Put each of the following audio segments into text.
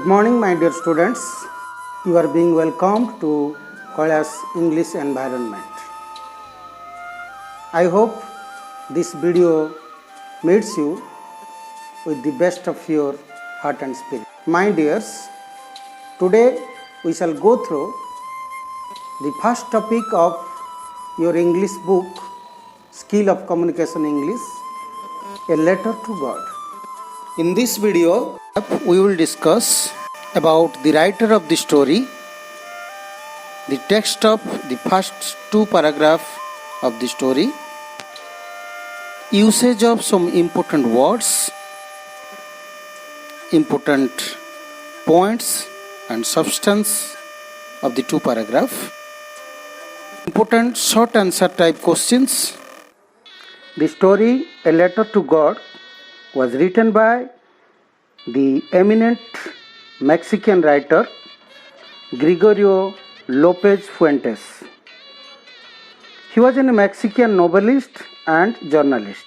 Good morning, my dear students. You are being welcomed to Kailash English environment. I hope this video meets you with the best of your heart and spirit. My dears, today we shall go through the first topic of your English book, Skill of Communication English, A Letter to God. In this video, we will discuss about the writer of the story, the text of the first two paragraphs of the story, usage of some important words, important points and substance of the two paragraphs, important short answer type questions. The story A Letter to God was written by the eminent Mexican writer Gregorio Lopez Fuentes. He was a Mexican novelist and journalist.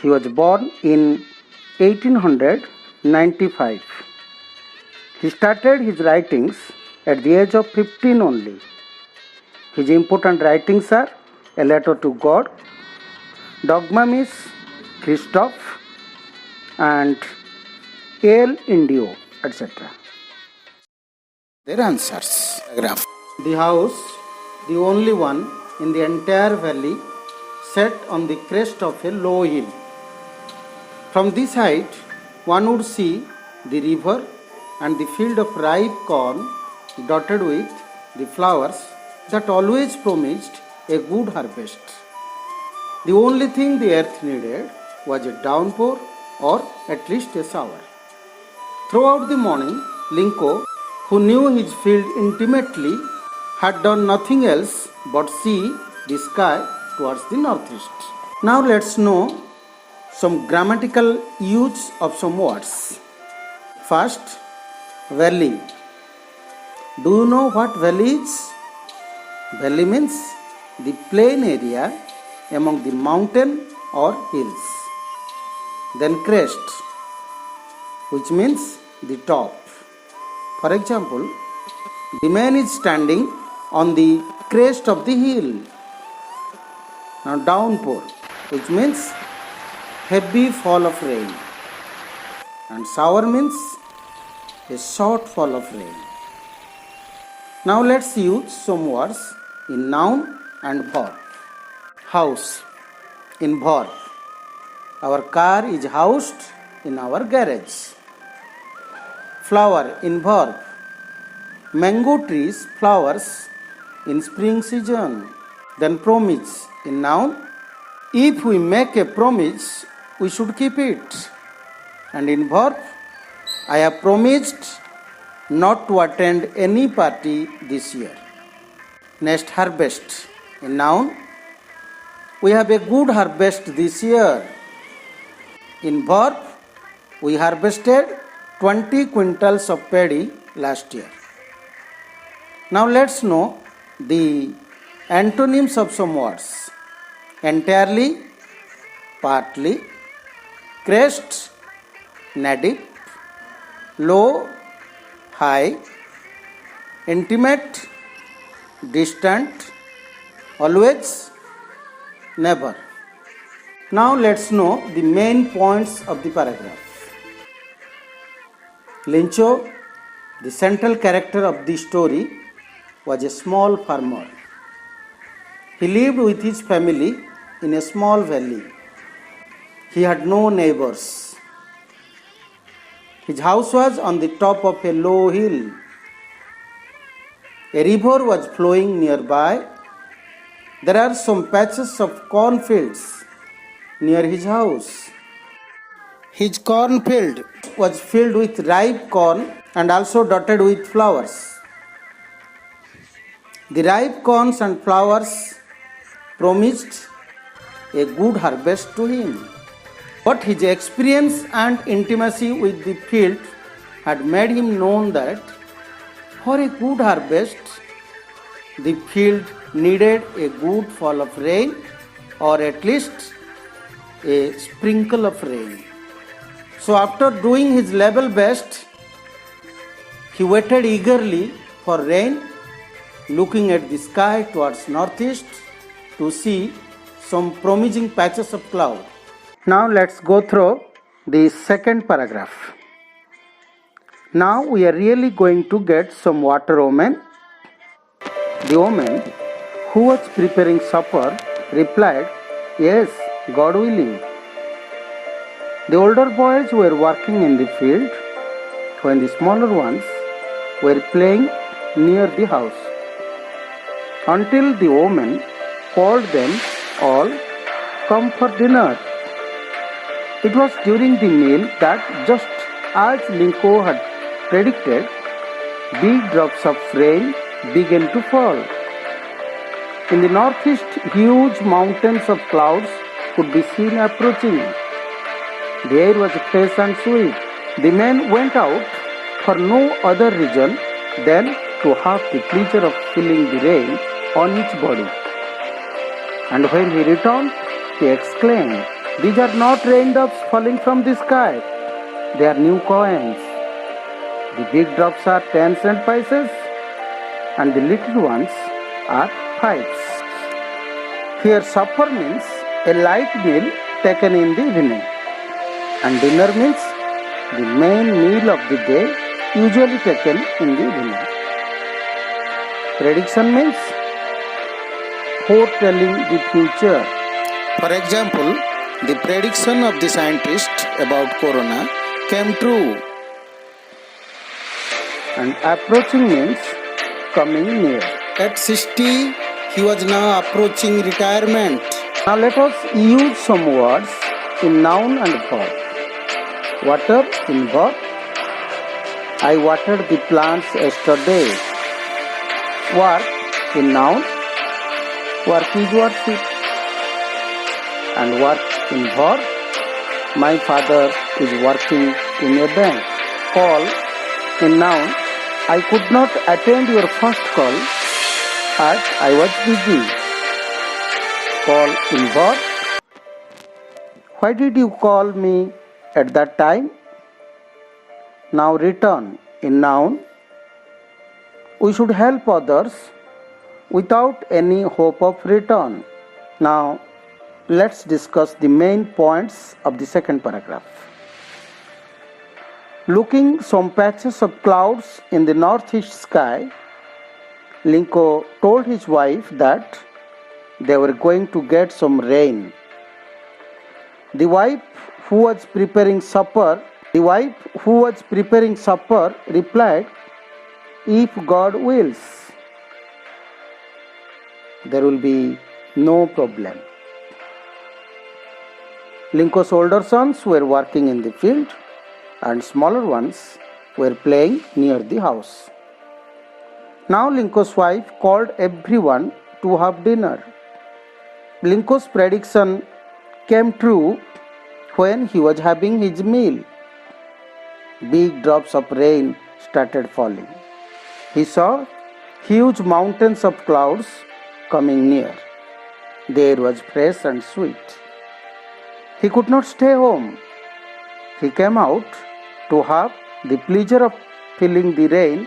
He was born in 1895. He started his writings at the age of 15 only. His important writings are A Letter to God, Dogma Miss Christophe, and El Indio, etc. Their answers. The house, the only one in the entire valley, set on the crest of a low hill. From this height, one would see the river and the field of ripe corn dotted with the flowers that always promised a good harvest. The only thing the earth needed was a downpour or at least a shower. Throughout the morning, Lincoln, who knew his field intimately, had done nothing else but see the sky towards the northeast. Now let's know some grammatical use of some words. First, valley. Do you know what valley is? Valley means the plain area among the mountain or hills. Then crest, which means the top. For example, the man is standing on the crest of the hill. Now downpour, which means heavy fall of rain. And shower means a short fall of rain. Now let's use some words in noun and verb. House, in verb. Our car is housed in our garage. Flower, in verb. Mango trees flowers in spring season. Then promise, in noun. If we make a promise, we should keep it. And in verb, I have promised not to attend any party this year. Next, harvest, in noun. We have a good harvest this year. In verb, we harvested 20 quintals of paddy last year. Now let's know the antonyms of some words. Entirely, partly, crest, native, low, high, intimate, distant, always, never. Now let's know the main points of the paragraph. Lincho, the central character of the story, was a small farmer. He lived with his family in a small valley. He had no neighbors. His house was on the top of a low hill. A river was flowing nearby. There are some patches of cornfields near his house. His cornfield was filled with ripe corn and also dotted with flowers. The ripe corns and flowers promised a good harvest to him. But his experience and intimacy with the field had made him know that for a good harvest, the field needed a good fall of rain or at least a sprinkle of rain. So after doing his level best, He waited eagerly for rain, looking at the sky towards northeast to see some promising patches of cloud. Now let's go through the second paragraph. Now we are really going to get some water omen. The omen, who was preparing supper, replied, "Yes, God willing." The older boys were working in the field when the smaller ones were playing near the house, until the omen called them all, "Come for dinner." It was during the meal that, just as Linko had predicted, big drops of rain began to fall. In the northeast, huge mountains of clouds could be seen approaching. The air was fresh and sweet. The man went out for no other reason than to have the pleasure of feeling the rain on his body. And when he returned, he exclaimed, "These are not raindrops falling from the sky. They are new coins. The big drops are 10-cent pieces and the little ones are 5s." Here supper means a light meal taken in the evening, and dinner means the main meal of the day, usually taken in the evening. Prediction means foretelling the future. For example, the prediction of the scientist about corona came true. And approaching means coming near. At 60, he was now approaching retirement. Now let us use some words in noun and verb. Water in verb. I watered the plants yesterday. Work in noun. Work is worship. And work in verb. My father is working in a bank. Call in noun. I could not attend your first call as I was busy. Call in verb. Why did you call me at that time? Now return in noun. We should help others without any hope of return. Now let's discuss the main points of the second paragraph. Looking some patches of clouds in the northeast sky, Linko told his wife that they were going to get some rain. The wife who was preparing supper replied, "If God wills, there will be no problem." Linko's older sons were working in the field and smaller ones were playing near the house. Now Linko's wife called everyone to have dinner. Linko's prediction came true when he was having his meal. Big drops of rain started falling. He saw huge mountains of clouds coming near. The air was fresh and sweet. He could not stay home. He came out to have the pleasure of feeling the rain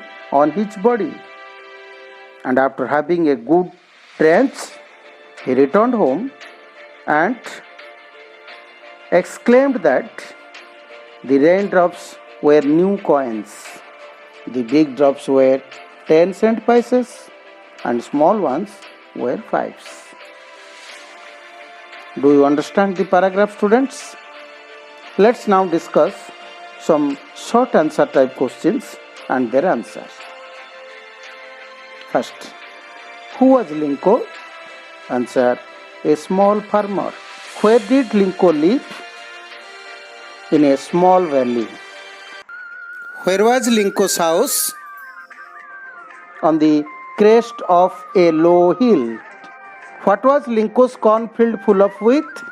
on his body. And after having a good drench, he returned home and exclaimed that the raindrops were new coins. The big drops were 10-cent pieces and small ones were 5s. Do you understand the paragraph, students? Let's now discuss some short answer type questions and their answers. First, who was Linko? Answer, a small farmer. Where did Linko live? In a small valley. Where was Linko's house? On the crest of a low hill. What was Linko's cornfield full of with?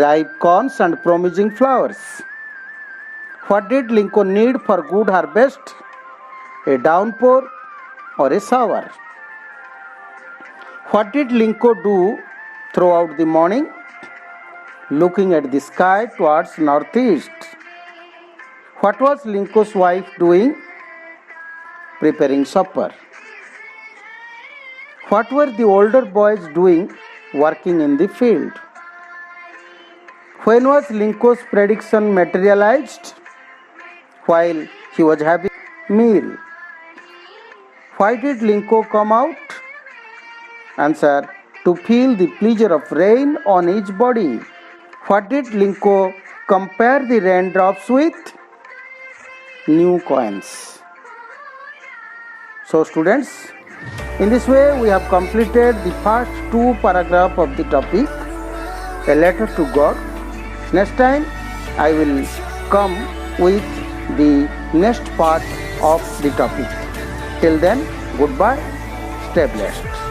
Ripe corns and promising flowers. What did Linko need for good harvest? A downpour or a shower? What did Linko do throughout the morning? Looking at the sky towards northeast. What was Linko's wife doing? preparing supper. What were the older boys doing working in the field? When was Linko's prediction materialized? While he was having meal. Why did Linko come out? Answer: to feel the pleasure of rain on his body. What did Linko compare the raindrops with? New coins. So students, in this way we have completed the first two paragraphs of the topic, a letter to God. Next time I will come with the next part of the topic. Till then, goodbye, stay blessed.